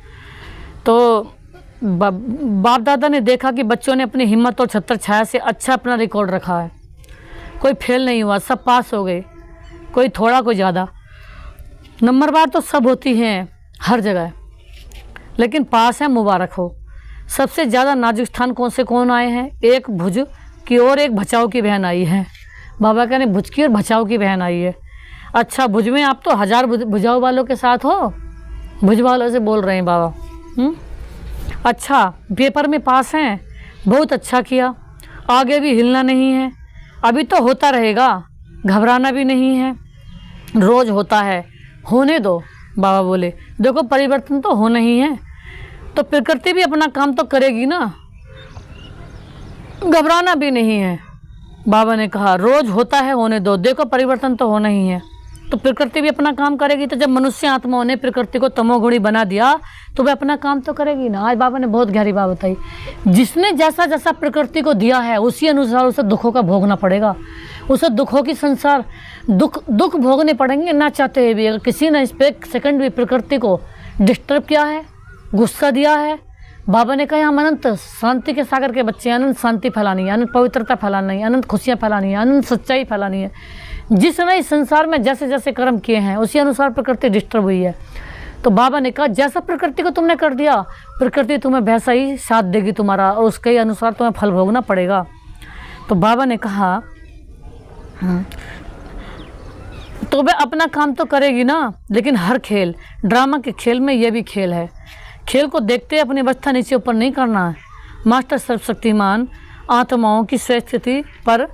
[SPEAKER 1] तो बाप दादा ने देखा कि बच्चों ने अपनी हिम्मत और छत्र छाया से अच्छा अपना रिकॉर्ड रखा है, कोई फेल नहीं हुआ, सब पास हो गए, कोई थोड़ा कोई ज़्यादा। नंबरवार तो सब होती हैं हर जगह, लेकिन पास है, मुबारक हो। सबसे ज़्यादा नाजुक स्थान कौन आए हैं? एक भुज की और एक बचाव की बहन आई है। बाबा कह रहे भुज की और बचाव की बहन आई है। अच्छा, भुज में आप तो 1000 भुजाओ वालों के साथ हो, भुज वालों से बोल रहे हैं बाबा। अच्छा, पेपर में पास हैं, बहुत अच्छा किया, आगे भी हिलना नहीं है, अभी तो होता रहेगा, घबराना भी नहीं है, रोज़ होता है, होने दो। बाबा बोले देखो परिवर्तन तो होना ही है, तो प्रकृति भी अपना काम तो करेगी ना, घबराना भी नहीं है। बाबा ने कहा रोज़ होता है, होने दो, देखो परिवर्तन तो होना ही है, तो प्रकृति भी अपना काम करेगी। तो जब मनुष्य आत्माओं ने प्रकृति को तमोगुणी बना दिया तो वह अपना काम तो करेगी ना। आज बाबा ने बहुत गहरी बात बताई, जिसने जैसा जैसा प्रकृति को दिया है उसी अनुसार उसे दुखों का भोगना पड़ेगा, उसे दुखों की संसार दुख भोगने पड़ेंगे ना चाहते हुए भी। अगर किसी ने इस पे एक सेकंड भी प्रकृति को डिस्टर्ब किया है, गुस्सा दिया है, बाबा ने कहा हम अनंत शांति के सागर के बच्चे, अनंत शांति फैलानी है, अनंत पवित्रता फैलानी है, अनंत खुशियाँ फैलानी है, अनंत सच्चाई फैलानी है। जिसने इस संसार में जैसे जैसे कर्म किए हैं उसी अनुसार प्रकृति डिस्टर्ब हुई है। तो बाबा ने कहा जैसा प्रकृति को तुमने कर दिया, प्रकृति तुम्हें वैसा ही साथ देगी तुम्हारा, और उसके अनुसार तुम्हें फल भोगना पड़ेगा। तो बाबा ने कहा तो वह अपना काम तो करेगी ना, लेकिन हर खेल, ड्रामा के खेल में यह भी खेल है, खेल को देखते अपनी अवस्था नीचे ऊपर नहीं करना है। मास्टर सर्वशक्तिमान आत्माओं की स्वस्थिति पर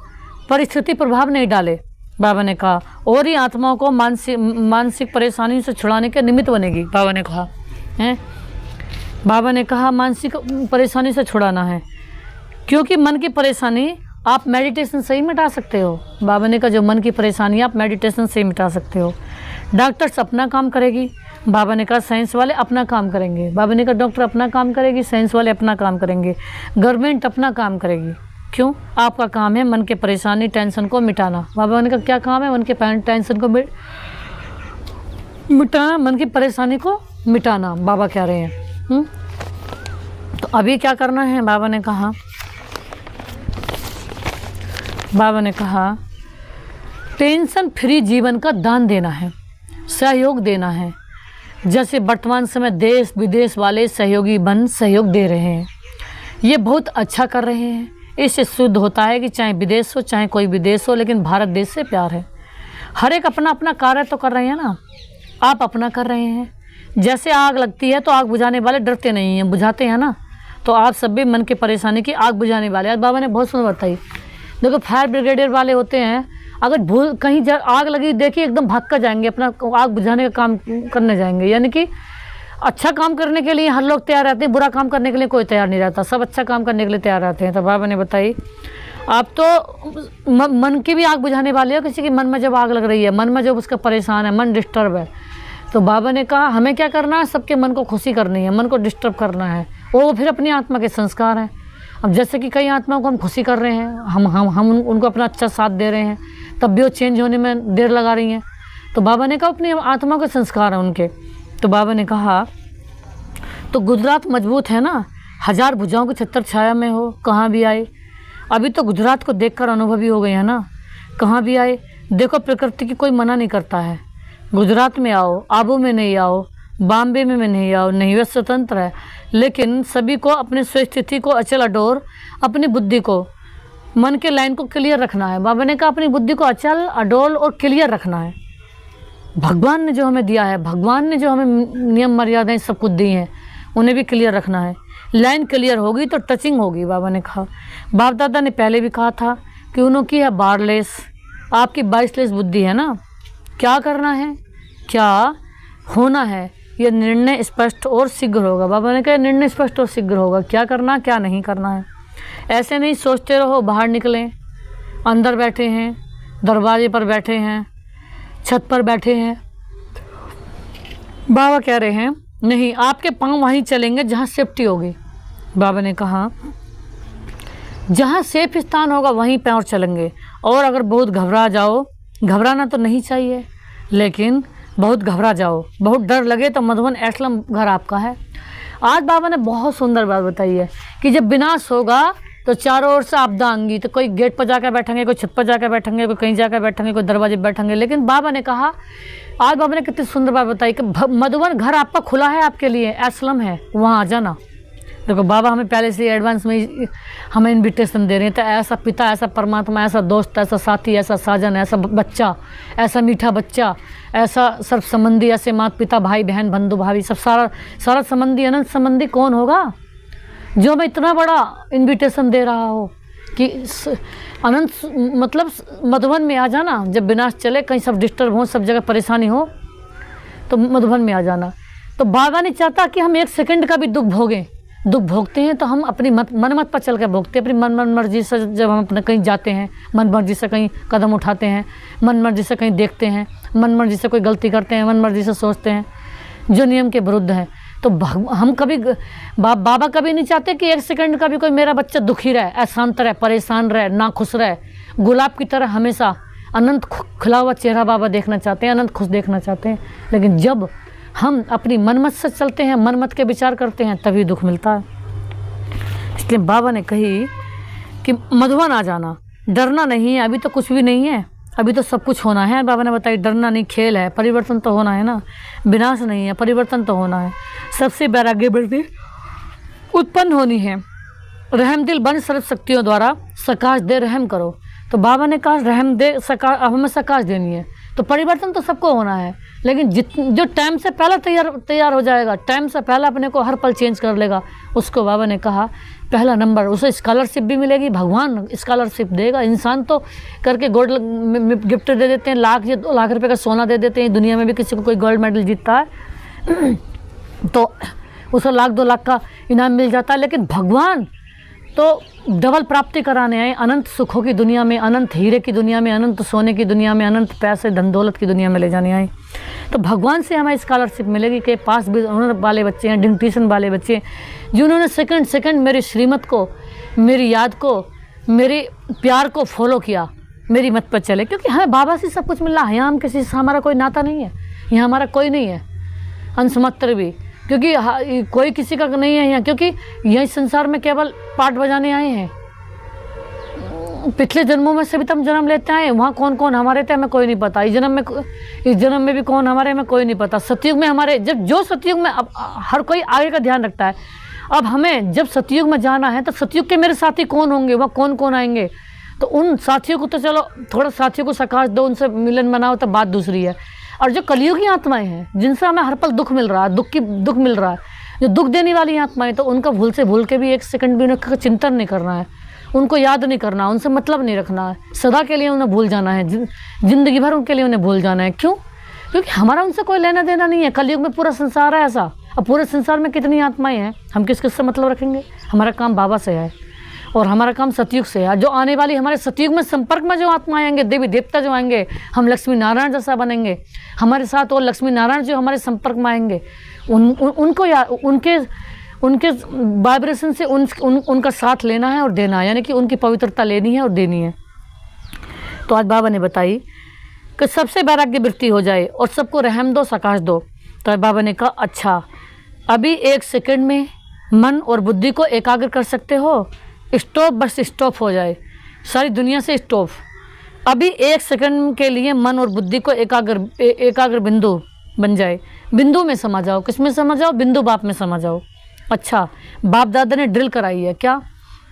[SPEAKER 1] परिस्थिति प्रभाव नहीं डाले, बाबा ने कहा, और ही आत्माओं को मानसिक परेशानियों से छुड़ाने के निमित्त बनेगी। बाबा ने कहा हैं, बाबा ने कहा मानसिक परेशानी से छुड़ाना है, क्योंकि मन की परेशानी आप मेडिटेशन से ही मिटा सकते हो। बाबा ने कहा जो मन की परेशानी आप मेडिटेशन से ही मिटा सकते हो। डॉक्टर्स अपना काम करेगी, बाबा ने कहा साइंस वाले अपना काम करेंगे। बाबा ने कहा डॉक्टर अपना काम करेगी, साइंस वाले अपना काम करेंगे, गवर्नमेंट अपना काम करेगी। क्यों? आपका काम है मन के परेशानी टेंशन को मिटाना। बाबा ने कहा क्या काम है? मन के टेंशन को मिटाना, मन की परेशानी को मिटाना, बाबा कह रहे हैं। तो अभी क्या करना है? बाबा ने कहा टेंशन फ्री जीवन का दान देना है, सहयोग देना है। जैसे वर्तमान समय देश विदेश वाले सहयोगी बन सहयोग दे रहे हैं, ये बहुत अच्छा कर रहे हैं। इससे शुद्ध होता है कि चाहे विदेश हो चाहे कोई विदेश हो, लेकिन भारत देश से प्यार है। हर एक अपना अपना कार्य तो कर रहे हैं ना, आप अपना कर रहे हैं। जैसे आग लगती है तो आग बुझाने वाले डरते नहीं हैं, बुझाते हैं ना, तो आप सब भी मन की परेशानी की आग बुझाने वाले। आज बाबा ने बहुत सुंदर बताई, देखो फायर ब्रिगेडियर वाले होते हैं, अगर भूल कहीं आग लगी देखिए एकदम भाग कर जाएंगे, अपना आग बुझाने का काम करने जाएंगे। यानी कि अच्छा काम करने के लिए हर लोग तैयार रहते हैं, बुरा काम करने के लिए कोई तैयार नहीं रहता, सब अच्छा काम करने के लिए तैयार रहते हैं। तो बाबा ने बताई आप तो मन की भी आग बुझाने वाले हो। किसी के मन में जब आग लग रही है, मन में जब उसका परेशान है, मन डिस्टर्ब है, तो बाबा ने कहा हमें क्या करना है, सबके मन को खुशी करनी है, मन को डिस्टर्ब करना है। वो फिर अपनी आत्मा के संस्कार हैं। अब जैसे कि कई आत्माओं को हम खुशी कर रहे हैं, हम उनको अपना अच्छा साथ दे रहे हैं, तब भी वो चेंज होने में देर लगा रही हैं। तो बाबा ने कहा अपनी आत्मा के संस्कार हैं उनके। तो बाबा ने कहा तो गुजरात मजबूत है ना, 1000 भुजाओं की छत्र छाया में हो, कहाँ भी आए। अभी तो गुजरात को देखकर अनुभवी हो गए हैं ना, कहाँ भी आए। देखो प्रकृति की कोई मना नहीं करता है, गुजरात में आओ, आबू में नहीं आओ, बॉम्बे में नहीं आओ, नहीं वे स्वतंत्र है। लेकिन सभी को अपनी स्वस्थिति को अचल अडोर, अपनी बुद्धि को, मन के लाइन को क्लियर रखना है। बाबा ने कहा अपनी बुद्धि को अचल अडोल और क्लियर रखना है। भगवान ने जो हमें दिया है, भगवान ने जो हमें नियम मर्यादाएं सब कुछ दी हैं, उन्हें भी क्लियर रखना है। लाइन क्लियर होगी तो टचिंग होगी। बाबा ने कहा, बाप दादा ने पहले भी कहा था कि उन्होंने है बारलेस, आपकी 22लेस बुद्धि है ना। क्या करना है, क्या होना है, यह निर्णय स्पष्ट और शीघ्र होगा। बाबा ने कहा निर्णय स्पष्ट और शीघ्र होगा, क्या करना क्या नहीं करना है। ऐसे नहीं सोचते रहो बाहर निकलें, अंदर बैठे हैं, दरवाजे पर बैठे हैं, छत पर बैठे हैं। बाबा कह रहे हैं नहीं, आपके पांव वहीं चलेंगे जहाँ सेफ्टी होगी। बाबा ने कहा जहाँ सेफ स्थान होगा वहीं पैर चलेंगे। और अगर बहुत घबरा जाओ, घबराना तो नहीं चाहिए, लेकिन बहुत घबरा जाओ, बहुत डर लगे तो मधुबन एस्लम घर आपका है। आज बाबा ने बहुत सुंदर बात बताई है कि जब विनाश होगा तो चारों ओर से आपदा आएंगी। तो कोई गेट पर जाकर बैठेंगे, कोई छत पर जाकर बैठेंगे, कोई कहीं जाकर बैठेंगे, कोई दरवाजे पर बैठेंगे। लेकिन बाबा ने कहा, आज बाबा ने कितनी सुंदर बात बताई कि मधुबन घर आपका खुला है, आपके लिए एस्लम है, वहाँ आ जाना। देखो बाबा हमें पहले से एडवांस में हमें इनविटेशन दे रहे हैं। तो ऐसा पिता, ऐसा परमात्मा, ऐसा दोस्त, ऐसा साथी, ऐसा साजन, ऐसा बच्चा, ऐसा मीठा बच्चा, ऐसा सर्व संबंधी, ऐसे माता पिता, भाई बहन, बंधु भाभी, सब सारा संबंधी, अनंत संबंधी कौन होगा जो हमें इतना बड़ा इनविटेशन दे रहा हो कि अनंत, मतलब मधुबन में आ जाना। जब विनाश चले, कहीं सब डिस्टर्ब हो, सब जगह परेशानी हो, तो मधुबन में आ जाना। तो बाबा नहीं चाहता कि हम 1 सेकंड का भी दुख भोगें। दुख भोगते हैं तो हम अपनी मन मत पर चल कर भोगते हैं, अपनी मन मर्जी से। जब हम अपने कहीं जाते हैं, मन मर्जी से कहीं कदम उठाते हैं, मन मर्जी से कहीं देखते हैं, मन मर्जी से कोई गलती करते हैं, मन मर्जी से सोचते हैं जो नियम के विरुद्ध है, तो हम कभी बाबा कभी नहीं चाहते कि 1 सेकंड का भी कोई मेरा बच्चा दुखी रहे, अशांत रहे, परेशान रहे, नाखुश रहे। गुलाब की तरह हमेशा अनंत खिला हुआ चेहरा बाबा देखना चाहते हैं, अनंत खुश देखना चाहते हैं। लेकिन जब हम अपनी मनमत से चलते हैं, मनमत के विचार करते हैं, तभी दुख मिलता है। इसलिए बाबा ने कही कि मधुबन आ जाना, डरना नहीं है, अभी तो कुछ भी नहीं है, अभी तो सब कुछ होना है। बाबा ने बताया डरना नहीं, खेल है, परिवर्तन तो होना है ना, विनाश नहीं है, परिवर्तन तो होना है। सबसे वैराग्य वृत्ति उत्पन्न होनी है, रहम दिल बन सर्व शक्तियों द्वारा सकाश दे रहम करो। तो बाबा ने कहा रहम दे सकाश, अब हमें सकाश देनी है। तो परिवर्तन तो सबको होना है, लेकिन जो टाइम से पहले तैयार हो जाएगा, टाइम से पहले अपने को हर पल चेंज कर लेगा, उसको बाबा ने कहा पहला नंबर, उसे स्कॉलरशिप भी मिलेगी, भगवान स्कॉलरशिप देगा। इंसान तो करके गोल्ड गिफ्ट दे देते हैं, लाख या 2 लाख रुपए का सोना दे देते हैं। दुनिया में भी किसी को कोई गोल्ड मेडल जीतता है तो उसे 1-2 लाख का इनाम मिल जाता है। लेकिन भगवान तो डबल प्राप्ति कराने आए, अनंत सुखों की दुनिया में, अनंत हीरे की दुनिया में, अनंत सोने की दुनिया में, अनंत पैसे धन दौलत की दुनिया में ले जाने आए। तो भगवान से हमें स्कॉलरशिप मिलेगी कि पास भी हुनर वाले बच्चे हैं, डिंटीशन वाले बच्चे, जिन्होंने सेकंड मेरी श्रीमत को, मेरी याद को, मेरे प्यार को फॉलो किया, मेरी मत पर चले। क्योंकि हमें बाबा से सब कुछ मिल रहा है, यहाँ हम किसी से हमारा कोई नाता नहीं है, यहाँ हमारा कोई नहीं है अंशमात्र भी, क्योंकि कोई किसी का नहीं है यहाँ। क्योंकि यही संसार में केवल पाठ बजाने आए हैं। पिछले जन्मों में से भी हम जन्म लेते आए, वहाँ कौन कौन हमारे थे हमें कोई नहीं पता। इस जन्म में भी कौन हमारे हमें कोई नहीं पता। सतयुग में हमारे जो सतयुग में अब हर कोई आगे का ध्यान रखता है। अब हमें जब सतयुग में जाना है तो सतयुग के मेरे साथी कौन होंगे, वहाँ कौन कौन आएंगे, तो उन साथियों को तो चलो थोड़ा साथियों को सकाश दो, उनसे मिलन बनाओ, तो बात दूसरी है। और जो कलियुगी आत्माएं हैं जिनसे हमें हर पल दुख मिल रहा है, दुख मिल रहा है, जो दुख देने वाली आत्माएं, तो उनका भूल से भूल के भी 1 सेकंड भी उनका चिंतन नहीं करना है, उनको याद नहीं करना, उनसे मतलब नहीं रखना है, सदा के लिए उन्हें भूल जाना है, ज़िंदगी भर उनके लिए उन्हें भूल जाना है। क्यों? क्योंकि हमारा उनसे कोई लेना देना नहीं है। कलयुग में पूरा संसार है ऐसा। अब पूरे संसार में कितनी आत्माएं हैं, हम किस किस से मतलब रखेंगे? हमारा काम बाबा से है और हमारा काम सतयुग से है। जो आने वाली हमारे सतयुग में संपर्क में जो आत्माएं आएंगे, देवी देवता जो आएंगे, हम लक्ष्मी नारायण जैसा बनेंगे हमारे साथ, और लक्ष्मी नारायण जो हमारे संपर्क में आएंगे उनको उनके वाइब्रेशन से उनका साथ लेना है और देना है, यानी कि उनकी पवित्रता लेनी है और देनी है। तो आज बाबा ने बताई कि सबसे वैराग्य वृत्ति हो जाए और सबको रहम दो, सकाश दो। तो बाबा ने कहा अच्छा, अभी 1 सेकंड में मन और बुद्धि को एकाग्र कर सकते हो? स्टॉप, बस स्टॉप हो जाए, सारी दुनिया से स्टॉप। अभी 1 सेकंड के लिए मन और बुद्धि को एकाग्र बिंदु बन जाए, बिंदु में समा जाओ। किस में समा जाओ? बिंदु बाप में समा जाओ। अच्छा, बाप दादा ने ड्रिल कराई है क्या?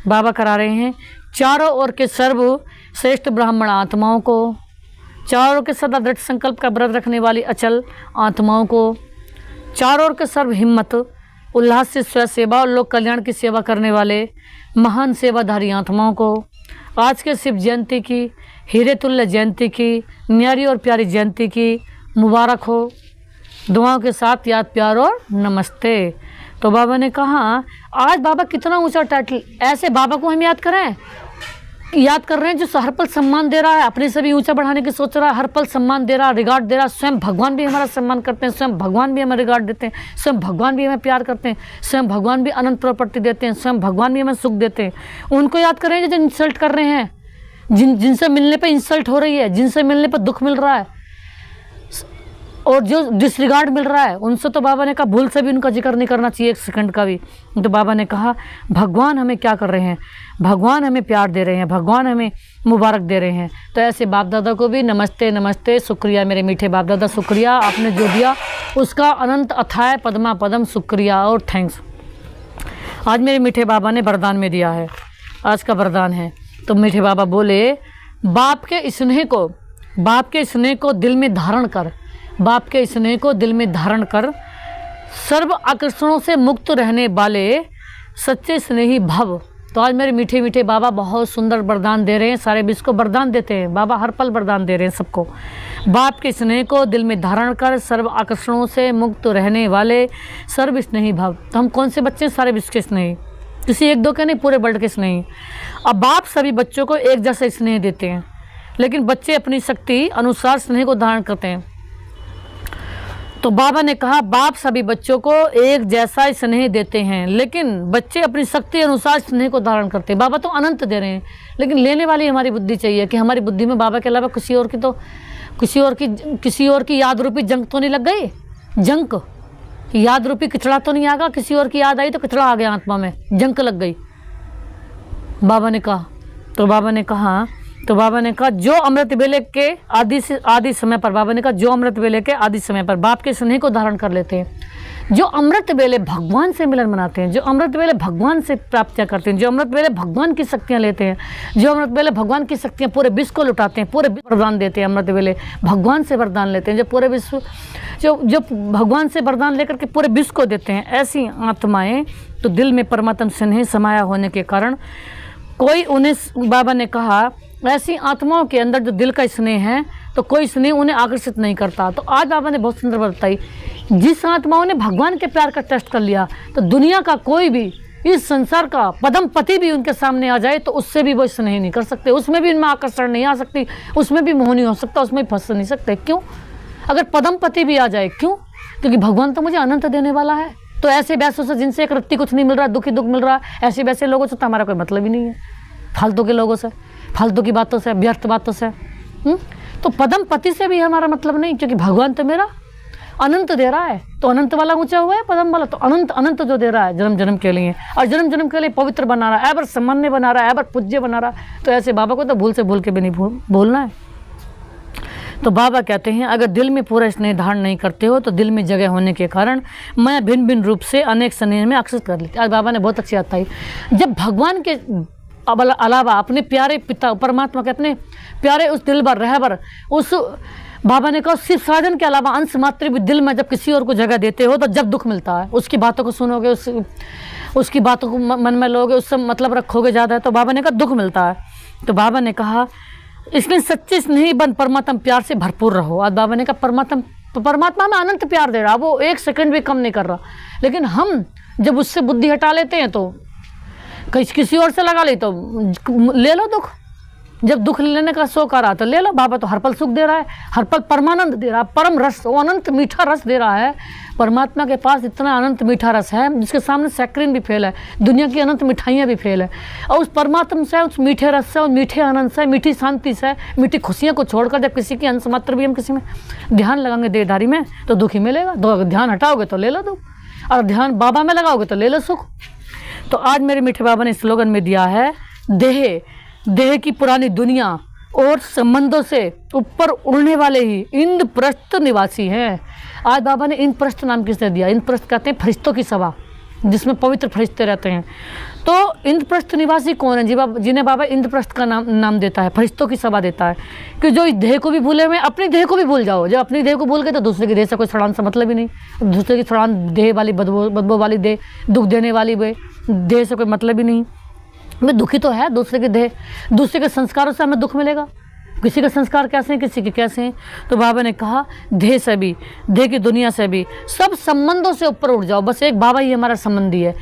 [SPEAKER 1] बाबा करा रहे हैं। चारों ओर के सर्वश्रेष्ठ ब्राह्मण आत्माओं को, चारों ओर के सदा दृढ़ संकल्प का व्रत रखने वाली अचल आत्माओं को, चारों ओर के सर्व हिम्मत उल्लास से स्व सेवा और लोक कल्याण की सेवा करने वाले महान सेवाधारी आत्माओं को आज के शिव जयंती की, हीरे तुल्य जयंती की, न्यारी और प्यारी जयंती की मुबारक हो। दुआओं के साथ याद, प्यार और नमस्ते। तो बाबा ने कहा आज बाबा कितना ऊंचा टाइटल, ऐसे बाबा को हम याद कर रहे हैं जो हर पल सम्मान दे रहा है, अपने से भी ऊंचा बढ़ाने की सोच रहा है, हर पल सम्मान दे रहा है, रिगार्ड दे रहा है। स्वयं भगवान भी हमारा सम्मान करते हैं, स्वयं भगवान भी हमें रिगार्ड देते हैं, स्वयं भगवान भी हमें प्यार करते हैं, स्वयं भगवान भी अनंत प्रॉपर्टी देते हैं, स्वयं भगवान भी हमें सुख देते हैं। उनको याद कर रहे हैं जो इंसल्ट कर रहे हैं, जिनसे मिलने पर इंसल्ट हो रही है, जिनसे मिलने पर दुख मिल रहा है और जो डिसरिगार्ड मिल रहा है, उनसे तो बाबा ने कहा भूल से भी उनका जिक्र नहीं करना चाहिए 1 सेकंड का भी। तो बाबा ने कहा भगवान हमें क्या कर रहे हैं, भगवान हमें प्यार दे रहे हैं, भगवान हमें मुबारक दे रहे हैं। तो ऐसे बाप दादा को भी नमस्ते नमस्ते, शुक्रिया मेरे मीठे बाप दादा, शुक्रिया आपने जो दिया उसका अनंत अथाय पद्मा पदम शुक्रिया और थैंक्स। आज मेरे मीठे बाबा ने वरदान में दिया है, आज का वरदान है। तो मीठे बाबा बोले बाप के स्नेह को दिल में धारण कर, बाप के स्नेह को दिल में धारण कर, सर्व आकर्षणों से मुक्त रहने वाले सच्चे स्नेही भव। तो आज मेरे मीठे मीठे बाबा बहुत सुंदर वरदान दे रहे हैं, सारे विश्व को वरदान देते हैं बाबा, हर पल वरदान दे रहे हैं सबको। बाप के स्नेह को दिल में धारण कर, सर्व आकर्षणों से मुक्त रहने वाले सर्व स्नेही भव। तो हम कौन से बच्चे हैं? सारे विश्व के स्नेही, किसी 1-2 के नहीं, पूरे वर्ल्ड के स्नेही। अब बाप सभी बच्चों को एक जैसा स्नेह देते हैं, लेकिन बच्चे अपनी शक्ति अनुसार स्नेह को धारण करते हैं। तो बाबा ने कहा बाप सभी बच्चों को एक जैसा स्नेह देते हैं, लेकिन बच्चे अपनी शक्ति अनुसार स्नेह को धारण करते हैं। बाबा तो अनंत दे रहे हैं, लेकिन लेने वाली हमारी बुद्धि चाहिए कि हमारी बुद्धि में बाबा के अलावा किसी और की याद रूपी जंक तो नहीं लग गई, जंक याद रूपी किचड़ा तो नहीं आ गया, किसी और की याद आई तो किचड़ा आ गया आत्मा में, जंक लग गई। बाबा ने कहा तो बाबा ने कहा जो अमृत वेले के आदि समय पर, बाबा ने कहा जो अमृत वेले के आदि समय पर बाप के स्नेह को धारण कर लेते हैं, जो अमृत वेले भगवान से मिलन बनाते हैं, जो अमृत वेले भगवान से प्राप्तियां करते हैं, जो अमृत वेले भगवान की शक्तियां लेते हैं, जो अमृत वेले भगवान की शक्तियां पूरे विश्व को लुटाते हैं, पूरे विश्व वरदान देते हैं, अमृत वेले भगवान से वरदान लेते हैं, जो पूरे विश्व जो भगवान से वरदान लेकर के पूरे विश्व को देते हैं, ऐसी आत्माएं तो दिल में परमात्मा स्नेह समाया होने के कारण कोई उन्हें, बाबा ने कहा ऐसी आत्माओं के अंदर जो दिल का स्नेह है तो कोई स्नेह उन्हें आकर्षित नहीं करता। तो आज बाबा ने बहुत सुंदर बताई, जिस आत्माओं ने भगवान के प्यार का टेस्ट कर लिया तो दुनिया का कोई भी, इस संसार का पदम पति भी उनके सामने आ जाए तो उससे भी वो स्नेह नहीं कर सकते, उसमें भी उनमें आकर्षण नहीं आ सकती, उसमें भी मोह नहीं हो सकता, उसमें फंस नहीं सकते। क्यों? अगर पदम पति भी आ जाए, क्यों? क्योंकि भगवान तो मुझे अनंत देने वाला है। तो ऐसे वैसों से जिनसे एक रत्ती कुछ नहीं मिल रहा, दुखी दुख मिल रहा है, ऐसे वैसे लोगों से तो हमारा कोई मतलब ही नहीं है, फालतू के लोगों से, फालतू की बातों से, व्यर्थ बातों से। तो पदम पति से भी हमारा मतलब नहीं, क्योंकि भगवान तो मेरा अनंत दे रहा है। तो अनंत वाला ऊंचा हुआ है, पदम वाला तो अनंत अनंत जो दे रहा है जन्म जन्म के लिए, और जन्म जन्म के लिए पवित्र बना रहा है, एवर सामान्य बना रहा है, एवर पूज्य बना रहा है। तो ऐसे बाबा को तो भूल से भूल के भी नहीं बोलना है। तो बाबा कहते हैं अगर दिल में पूरा स्नेह धारण नहीं करते हो तो दिल में जगह होने के कारण मैं भिन्न भिन्न रूप से अनेक स्नेह में आकर्षित कर लेती। आज बाबा ने बहुत अच्छी बात बताई, जब भगवान के अलावा अपने प्यारे पिता परमात्मा के अपने प्यारे उस दिल भर रहबर, उस बाबा ने कहा शिव साधन के अलावा अंश मात्र भी दिल में जब किसी और को जगह देते हो तो जब दुख मिलता है, उसकी बातों को सुनोगे, उसकी बातों को मन में लोगे, उससे मतलब रखोगे ज़्यादा, तो बाबा ने कहा दुख मिलता है। तो बाबा ने कहा इसलिए सच्चे नहीं बन, परमात्मा प्यार से भरपूर रहो। आज बाबा ने कहा परमात्मा में अनंत प्यार दे रहा, वो एक सेकंड भी कम नहीं कर रहा, लेकिन हम जब उससे बुद्धि हटा लेते हैं तो किसी और से लगा ली तो ले लो दुख। जब दुख लेने का शौक आ रहा तो ले लो। बाबा तो हर पल सुख दे रहा है, हर पल परमानंद दे रहा है, परम रस, वो अनंत मीठा रस दे रहा है। परमात्मा के पास इतना अनंत मीठा रस है जिसके सामने सैक्रिन भी फेल है, दुनिया की अनंत मिठाइयाँ भी फेल है। और उस परमात्मा से, उस मीठे रस से, उस मीठे आनंद से, मीठी शांति से, मीठी खुशियों को छोड़कर जब किसी की अंश मात्र भी हम किसी में ध्यान लगाएंगे देहधारी में तो दुख ही मिलेगा। तो ध्यान हटाओगे तो ले लो दुख, और ध्यान बाबा में लगाओगे तो ले लो सुख। तो आज मेरे मीठे बाबा ने स्लोगन में दिया है, देह की पुरानी दुनिया और संबंधों से ऊपर उड़ने वाले ही इंद्रप्रस्थ निवासी हैं। आज बाबा ने इंद्रप्रस्थ नाम किसने दिया? इंद्रप्रस्थ कहते हैं फरिश्तों की सभा, जिसमें पवित्र फरिश्ते रहते हैं। तो इंद्रप्रस्थ निवासी कौन है? जिन्हें बाबा इंद्रप्रस्थ का नाम देता है, फरिश्तों की सभा देता है कि जो इस देह को भी भूले हुए, अपनी देह को भी भूल जाओ। जब अपनी देह को भूल गए तो दूसरे की देह से कोई सड़ान सा मतलब ही नहीं। दूसरे की सड़ान देह वाली बदबू वाली देह, दुख देने वाली देह से कोई मतलब ही नहीं। हमें दुखी तो है दूसरे के देह, दूसरे के संस्कारों से हमें दुख मिलेगा। किसी के संस्कार कैसे हैं, किसी के कैसे हैं। तो बाबा ने कहा देह से भी, देह की दुनिया से भी, सब संबंधों से ऊपर उठ जाओ। बस एक बाबा ही हमारा संबंधी है,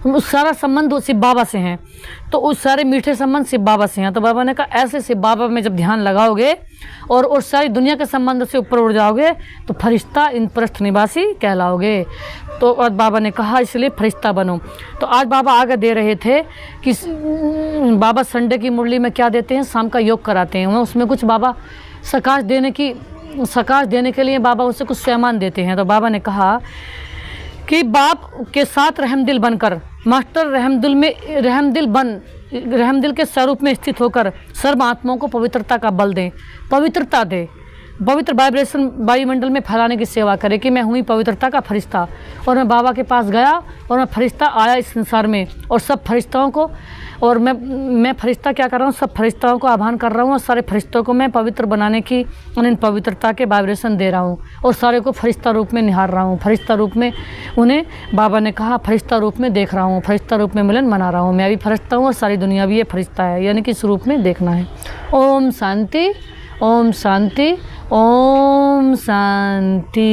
[SPEAKER 1] उस सारा संबंध शिव बाबा से हैं। तो उस सारे मीठे संबंध शिव बाबा से हैं। तो बाबा ने कहा ऐसे शिव बाबा में जब ध्यान लगाओगे और उस सारी दुनिया के संबंध से ऊपर उठ जाओगे तो फरिश्ता इंद्रप्रस्थ निवासी कहलाओगे। तो आज बाबा ने कहा इसलिए फरिश्ता बनो। तो आज बाबा आगे दे रहे थे कि बाबा संडे की मुरली में क्या देते हैं, शाम का योग कराते हैं। उसमें कुछ बाबा सकाश देने के लिए बाबा उससे कुछ सामान देते हैं। तो बाबा ने कहा कि बाप के साथ रहमदिल बनकर, मास्टर रहमदिल के स्वरूप में स्थित होकर सर्व आत्माओं को पवित्रता का बल दें, पवित्रता दे, पवित्र वाइब्रेशन वायुमंडल में फैलाने की सेवा करे कि मैं हुई पवित्रता का फरिश्ता। और मैं बाबा के पास गया और मैं फरिश्ता आया इस संसार में, और सब फरिश्ताओं को, और मैं फरिश्ता क्या कर रहा हूँ, सब फरिश्ताओं को आह्वान कर रहा हूँ और सारे फरिश्तों को मैं पवित्र बनाने की उन्हें पवित्रता के वाइब्रेशन दे रहा हूँ और सारे को फरिश्ता रूप में निहार रहा हूँ। फरिश्ता रूप में उन्हें बाबा ने कहा फरिश्ता रूप में देख रहा हूँ, फरिश्ता रूप में मिलन मना रहा हूँ। मैं भी फरिश्ता हूँ और सारी दुनिया भी ये फरिश्ता है, यानी कि इस रूप में देखना है। ओम शांति, ओम शांति, ओम शांति।